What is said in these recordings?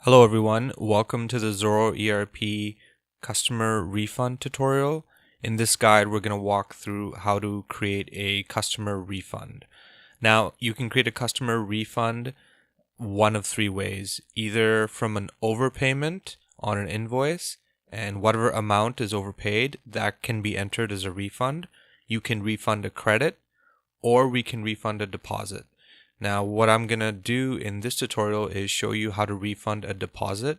Hello everyone, welcome to the XoroERP customer refund tutorial. In this guide we're going to walk through how to create a customer refund. Now you can create a customer refund one of three ways, either from an overpayment on an invoice and whatever amount is overpaid that can be entered as a refund. You can refund a credit or we can refund a deposit. Now what I'm going to do in this tutorial is show you how to refund a deposit,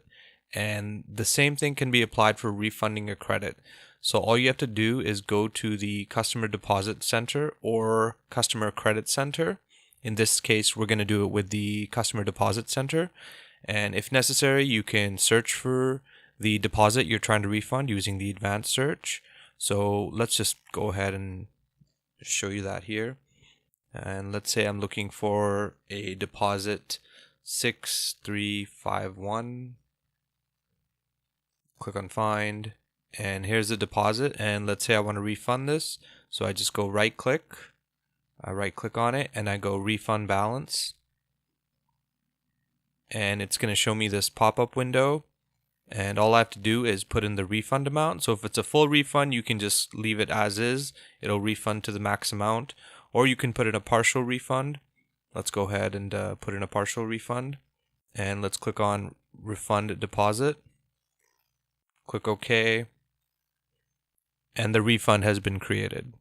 and the same thing can be applied for refunding a credit. So all you have to do is go to the customer deposit center or customer credit center. In this case we're going to do it with the customer deposit center, and if necessary you can search for the deposit you're trying to refund using the advanced search. So let's just go ahead and show you that here. And let's say I'm looking for a deposit 6351. Click on find, and here's the deposit, and let's say I want to refund this. So I just go right click on it and I go refund balance, and it's going to show me this pop-up window, and all I have to do is put in the refund amount. So if it's a full refund you can just leave it as is, it'll refund to the max amount. Or you can put in a partial refund. Let's go ahead and put in a partial refund. And let's click on refund deposit. Click OK. And the refund has been created.